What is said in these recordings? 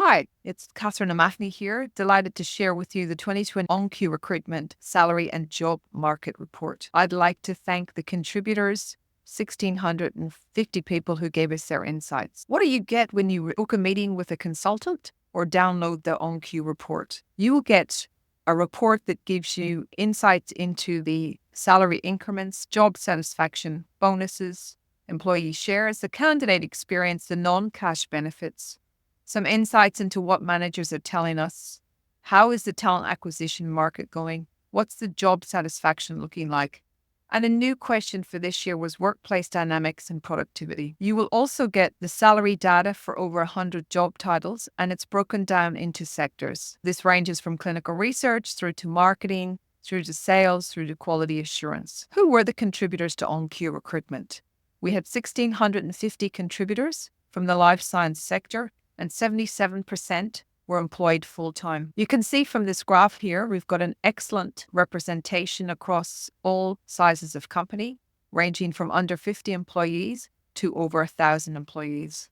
Hi, it's Catherine O'Mahony here, delighted to share with you the 2020 OnQ Recruitment Salary and Job Market Report. I'd like to thank the contributors, 1,650 people who gave us their insights. What do you get when you book a meeting with a consultant or download the OnQ report? You will get a report that gives you insights into the salary increments, job satisfaction, bonuses, employee shares, the candidate experience, the non-cash benefits, some insights into what managers are telling us. How is the talent acquisition market going? What's the job satisfaction looking like? And a new question for this year was workplace dynamics and productivity. You will also get the salary data for over 100 job titles, and it's broken down into sectors. This ranges from clinical research through to marketing, through to sales, through to quality assurance. Who were the contributors to OnQ Recruitment? We had 1,650 contributors from the life science sector, and 77% were employed full-time. You can see from this graph here, we've got an excellent representation across all sizes of company, ranging from under 50 employees to over 1,000 employees.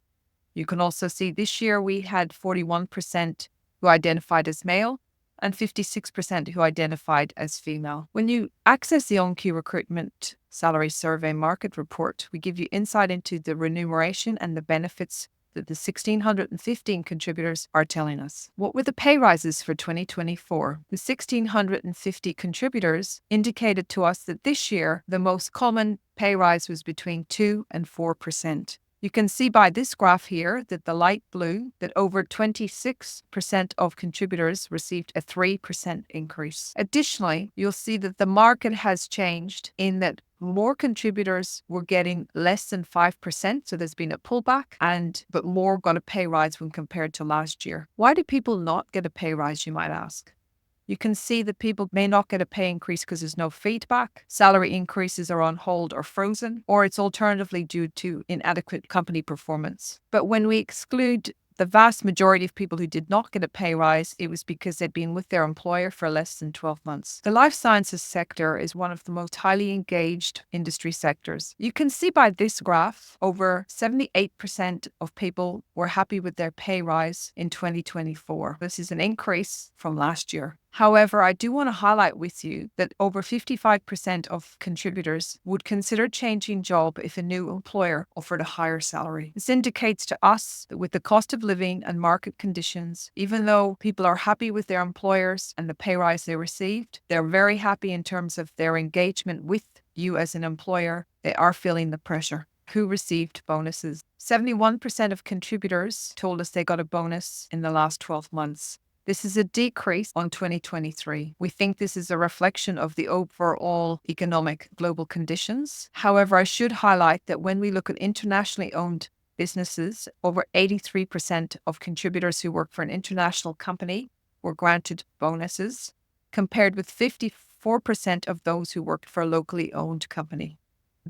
You can also see this year we had 41% who identified as male and 56% who identified as female. When you access the OnQ Recruitment Salary Survey Market Report, we give you insight into the remuneration and the benefits that the 1,615 contributors are telling us. What were the pay rises for 2024? The 1,650 contributors indicated to us that this year, the most common pay rise was between 2 and 4%. You can see by this graph here that the light blue, that over 26% of contributors received a 3% increase. Additionally, you'll see that the market has changed in that more contributors were getting less than 5%, so there's been a pullback, but more got a pay rise when compared to last year. Why do people not get a pay rise, you might ask? You can see that people may not get a pay increase because there's no feedback, salary increases are on hold or frozen, or it's alternatively due to inadequate company performance. But when we exclude the vast majority of people who did not get a pay rise, it was because they'd been with their employer for less than 12 months. The life sciences sector is one of the most highly engaged industry sectors. You can see by this graph, over 78% of people were happy with their pay rise in 2024. This is an increase from last year. However, I do want to highlight with you that over 55% of contributors would consider changing job if a new employer offered a higher salary. This indicates to us that with the cost of living and market conditions, even though people are happy with their employers and the pay rise they received, they're very happy in terms of their engagement with you as an employer. They are feeling the pressure. Who received bonuses? 71% of contributors told us they got a bonus in the last 12 months. This is a decrease on 2023. We think this is a reflection of the overall economic global conditions. However, I should highlight that when we look at internationally owned businesses, over 83% of contributors who work for an international company were granted bonuses, compared with 54% of those who worked for a locally owned company.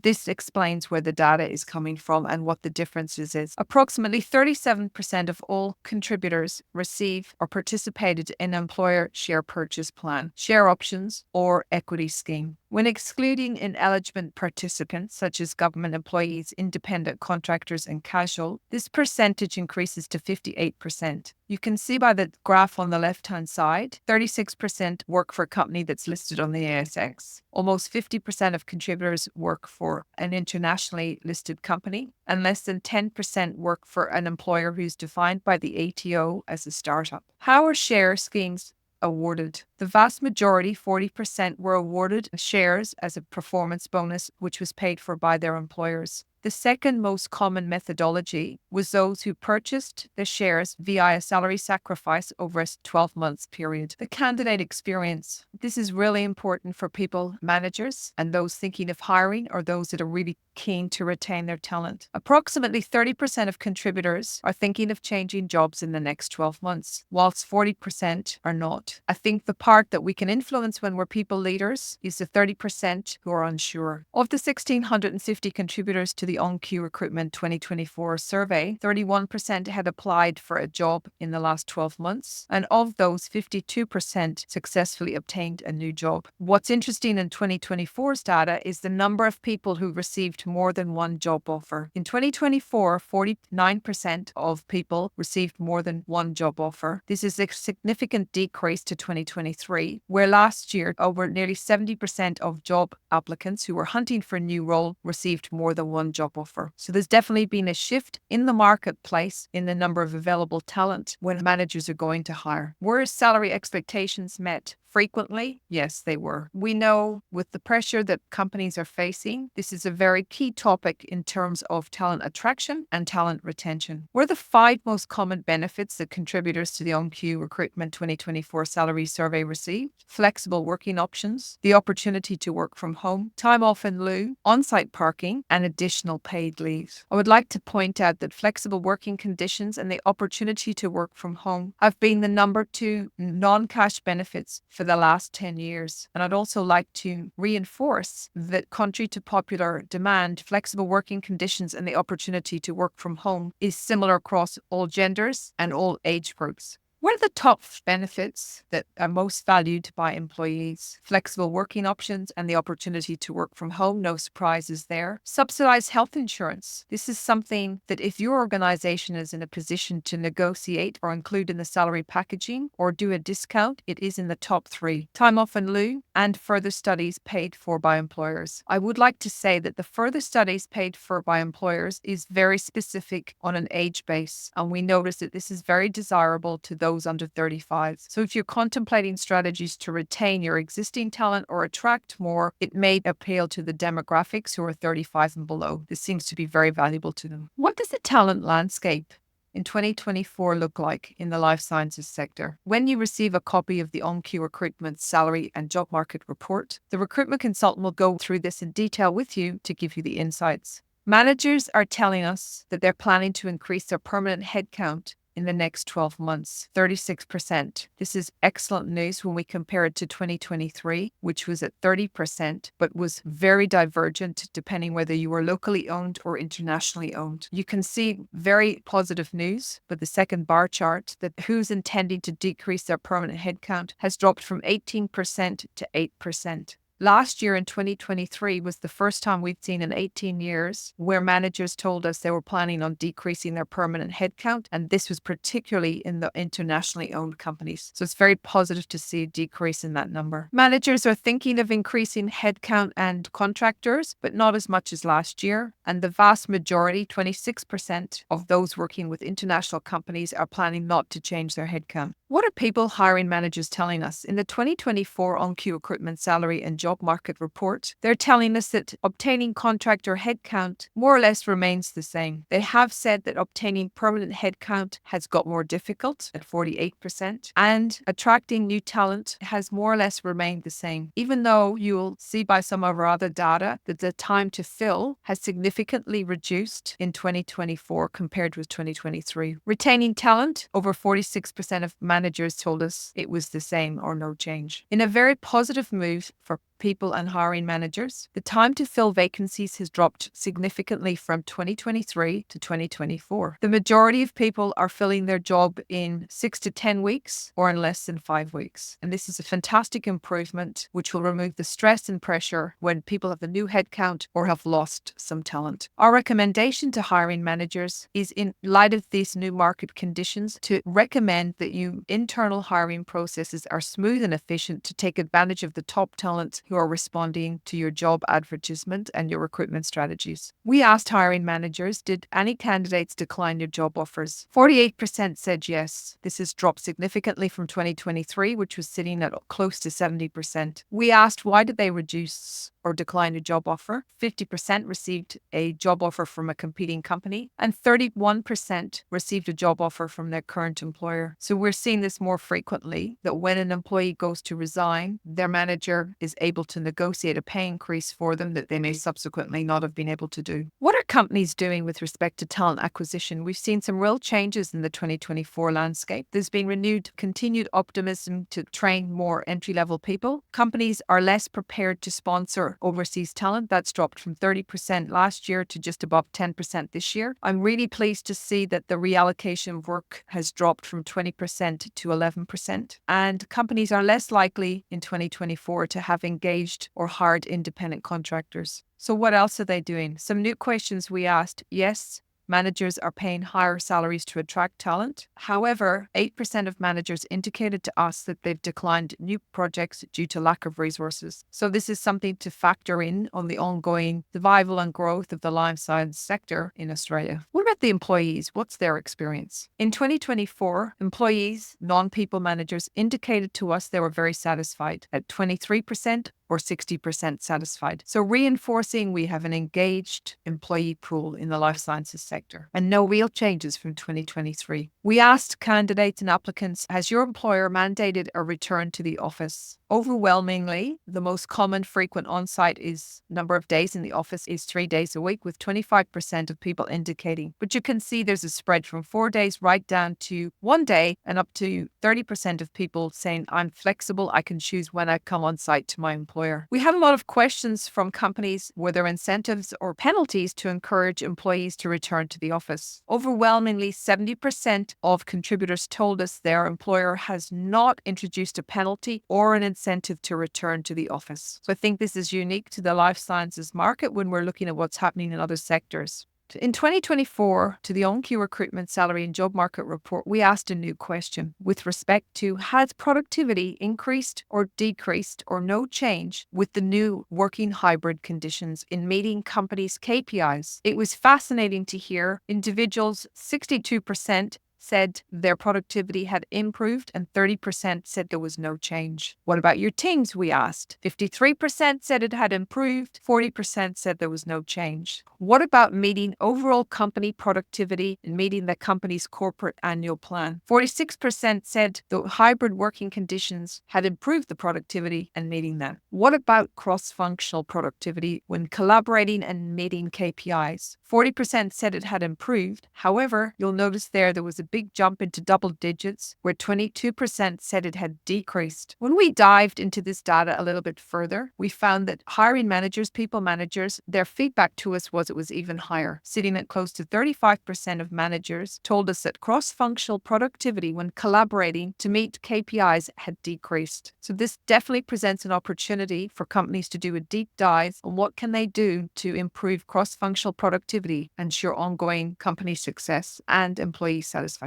This explains where the data is coming from and what the differences is. Approximately 37% of all contributors receive or participated in an employer share purchase plan, share options, or equity scheme. When excluding ineligible participants, such as government employees, independent contractors, and casual, this percentage increases to 58%. You can see by the graph on the left-hand side, 36% work for a company that's listed on the ASX. Almost 50% of contributors work for an internationally listed company, and less than 10% work for an employer who's defined by the ATO as a startup. How are share schemes awarded? The vast majority, 40%, were awarded shares as a performance bonus, which was paid for by their employers. The second most common methodology was those who purchased the shares via a salary sacrifice over a 12-month period. The candidate experience. This is really important for people, managers, and those thinking of hiring or those that are really keen to retain their talent. Approximately 30% of contributors are thinking of changing jobs in the next 12 months, whilst 40% are not. I think the part that we can influence when we're people leaders is the 30% who are unsure. Of the 1,650 contributors to the OnQ Recruitment 2024 survey, 31% had applied for a job in the last 12 months, and of those, 52% successfully obtained a new job. What's interesting in 2024's data is the number of people who received more than one job offer. In 2024, 49% of people received more than one job offer. This is a significant decrease to 2023, where last year over nearly 70% of job applicants who were hunting for a new role received more than one job offer. So there's definitely been a shift in the marketplace in the number of available talent when managers are going to hire. Were salary expectations met frequently? Yes, they were. We know with the pressure that companies are facing, this is a very key topic in terms of talent attraction and talent retention. What are the 5 most common benefits that contributors to the OnQ Recruitment 2024 salary survey received? Flexible working options, the opportunity to work from home, time off in lieu, on-site parking, and additional paid leave. I would like to point out that flexible working conditions and the opportunity to work from home have been the number 2 non-cash benefits for the last 10 years. And I'd also like to reinforce that contrary to popular demand, flexible working conditions and the opportunity to work from home is similar across all genders and all age groups. What are the top benefits that are most valued by employees? Flexible working options and the opportunity to work from home, no surprises there. Subsidized health insurance. This is something that if your organization is in a position to negotiate or include in the salary packaging or do a discount, it is in the top 3. Time off in lieu and further studies paid for by employers. I would like to say that the further studies paid for by employers is very specific on an age base, and we notice that this is very desirable to those under 35. So if you're contemplating strategies to retain your existing talent or attract more, it may appeal to the demographics who are 35 and below. This seems to be very valuable to them. What does the talent landscape in 2024 look like in the life sciences sector? When you receive a copy of the OnQ Recruitment Salary and Job Market Report, the recruitment consultant will go through this in detail with you to give you the insights. Managers are telling us that they're planning to increase their permanent headcount in the next 12 months, 36%. This is excellent news when we compare it to 2023, which was at 30%, but was very divergent depending whether you were locally owned or internationally owned. You can see very positive news, but the second bar chart that who's intending to decrease their permanent headcount has dropped from 18% to 8%. Last year in 2023 was the first time we've seen in 18 years where managers told us they were planning on decreasing their permanent headcount, and this was particularly in the internationally owned companies. So it's very positive to see a decrease in that number. Managers are thinking of increasing headcount and contractors, but not as much as last year. And the vast majority, 26% of those working with international companies, are planning not to change their headcount. What are people hiring managers telling us? In the 2024 OnQ Recruitment Salary and Job Market Report, they're telling us that obtaining contractor headcount more or less remains the same. They have said that obtaining permanent headcount has got more difficult at 48%, and attracting new talent has more or less remained the same, even though you'll see by some of our other data that the time to fill has significantly reduced in 2024 compared with 2023. Retaining talent, over 46% of managers told us it was the same or no change. In a very positive move for people and hiring managers, the time to fill vacancies has dropped significantly from 2023 to 2024. The majority of people are filling their job in 6 to 10 weeks or in less than 5 weeks. And this is a fantastic improvement which will remove the stress and pressure when people have a new headcount or have lost some talent. Our recommendation to hiring managers is, in light of these new market conditions, to recommend that your internal hiring processes are smooth and efficient to take advantage of the top talent who are responding to your job advertisement and your recruitment strategies. We asked hiring managers, did any candidates decline your job offers? 48% said yes. This has dropped significantly from 2023, which was sitting at close to 70%. We asked, why did they reduce or decline a job offer? 50% received a job offer from a competing company, and 31% received a job offer from their current employer. So we're seeing this more frequently, that when an employee goes to resign, their manager is able to negotiate a pay increase for them that they may subsequently not have been able to do. What are companies doing with respect to talent acquisition? We've seen some real changes in the 2024 landscape. There's been renewed, continued optimism to train more entry-level people. Companies are less prepared to sponsor overseas talent. That's dropped from 30% last year to just above 10% this year. I'm really pleased to see that the reallocation of work has dropped from 20% to 11%. And companies are less likely in 2024 to have engaged engaged or hired independent contractors. So what else are they doing? Some new questions we asked. Yes, managers are paying higher salaries to attract talent. However, 8% of managers indicated to us that they've declined new projects due to lack of resources. So this is something to factor in on the ongoing survival and growth of the life science sector in Australia. What about the employees? What's their experience? In 2024, employees, non-people managers, indicated to us they were very satisfied at 23% or 60% satisfied. So reinforcing we have an engaged employee pool in the life sciences sector and no real changes from 2023. We asked candidates and applicants, has your employer mandated a return to the office? Overwhelmingly, the most common frequent on-site is number of days in the office is 3 days a week, with 25% of people indicating. But you can see there's a spread from 4 days right down to 1 day and up to 30% of people saying, I'm flexible, I can choose when I come on site to my employer. We had a lot of questions from companies, were there incentives or penalties to encourage employees to return to the office? Overwhelmingly, 70% of contributors told us their employer has not introduced a penalty or an incentive to return to the office. So I think this is unique to the life sciences market when we're looking at what's happening in other sectors. In 2024, to the OnQ Recruitment Salary and Job Market Report, we asked a new question with respect to has productivity increased or decreased or no change with the new working hybrid conditions in meeting companies' KPIs. It was fascinating to hear individuals, 62% said their productivity had improved and 30% said there was no change. What about your teams, we asked. 53% said it had improved, 40% said there was no change. What about meeting overall company productivity and meeting the company's corporate annual plan? 46% said the hybrid working conditions had improved the productivity and meeting that. What about cross-functional productivity when collaborating and meeting KPIs? 40% said it had improved. However, you'll notice there was a big jump into double digits where 22% said it had decreased. When we dived into this data a little bit further, we found that hiring managers, people managers, their feedback to us was it was even higher, sitting at close to 35% of managers told us that cross-functional productivity when collaborating to meet KPIs had decreased. So this definitely presents an opportunity for companies to do a deep dive on what can they do to improve cross-functional productivity, ensure ongoing company success and employee satisfaction.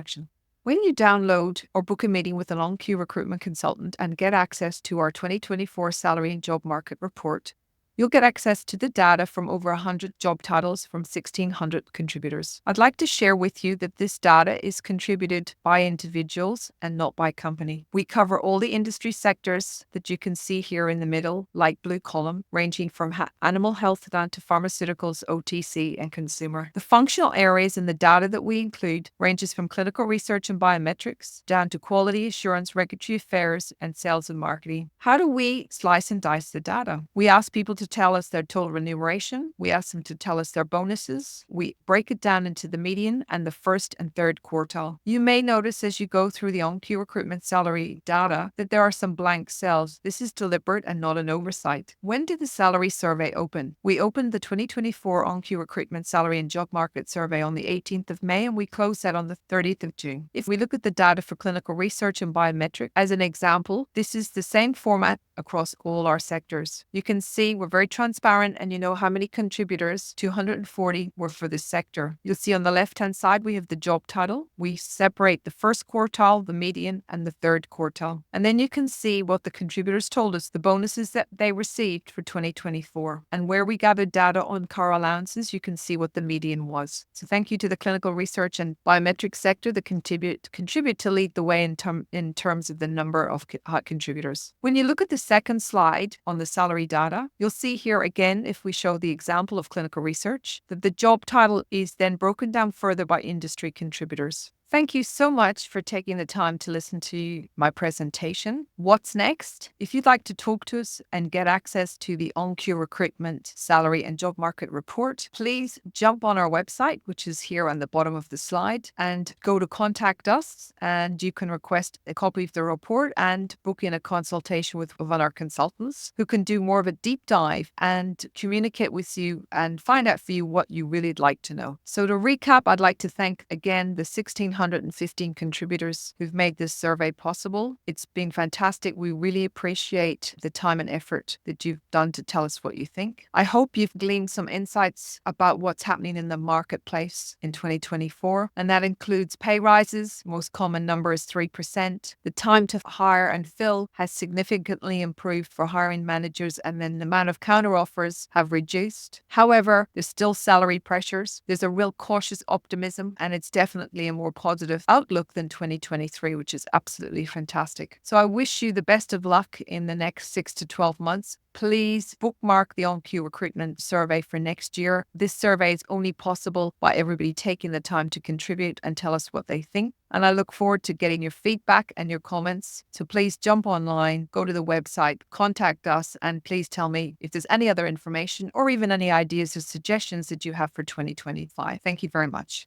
When you download or book a meeting with an OnQ recruitment consultant and get access to our 2024 Salary and Job Market Report, you'll get access to the data from over 100 job titles from 1,600 contributors. I'd like to share with you that this data is contributed by individuals and not by company. We cover all the industry sectors that you can see here in the middle, light blue column, ranging from animal health down to pharmaceuticals, OTC, and consumer. The functional areas in the data that we include ranges from clinical research and biometrics down to quality assurance, regulatory affairs, and sales and marketing. How do we slice and dice the data? We ask people to tell us their total remuneration. We ask them to tell us their bonuses. We break it down into the median and the first and third quartile. You may notice as you go through the OnQ recruitment salary data that there are some blank cells. This is deliberate and not an oversight. When did the salary survey open? We opened the 2024 OnQ recruitment salary and job market survey on the 18th of May and we closed that on the 30th of June. If we look at the data for clinical research and biometric as an example, this is the same format across all our sectors. You can see we're very transparent and you know how many contributors, 240 were for this sector. You'll see on the left-hand side, we have the job title. We separate the first quartile, the median, and the third quartile. And then you can see what the contributors told us, the bonuses that they received for 2024. And where we gathered data on car allowances, you can see what the median was. So thank you to the clinical research and biometric sector that contribute to lead the way in terms of the number of contributors. When you look at the second slide on the salary data, you'll see here again, if we show the example of clinical research, that the job title is then broken down further by industry contributors. Thank you so much for taking the time to listen to my presentation. What's next? If you'd like to talk to us and get access to the OnQ Recruitment Salary and Job Market Report, please jump on our website, which is here on the bottom of the slide, and go to Contact Us, and you can request a copy of the report and book in a consultation with one of our consultants who can do more of a deep dive and communicate with you and find out for you what you really'd like to know. So to recap, I'd like to thank again the 1,600 1,615 contributors who've made this survey possible. It's been fantastic. We really appreciate the time and effort that you've done to tell us what you think. I hope you've gleaned some insights about what's happening in the marketplace in 2024, and that includes pay rises. Most common number is 3%. The time to hire and fill has significantly improved for hiring managers, and then the amount of counteroffers have reduced. However, there's still salary pressures. There's a real cautious optimism, and it's definitely a more positive outlook than 2023, which is absolutely fantastic. So I wish you the best of luck in the next 6 to 12 months. Please bookmark the OnQ Recruitment survey for next year. This survey is only possible by everybody taking the time to contribute and tell us what they think. And I look forward to getting your feedback and your comments. So please jump online, go to the website, contact us, and please tell me if there's any other information or even any ideas or suggestions that you have for 2025. Thank you very much.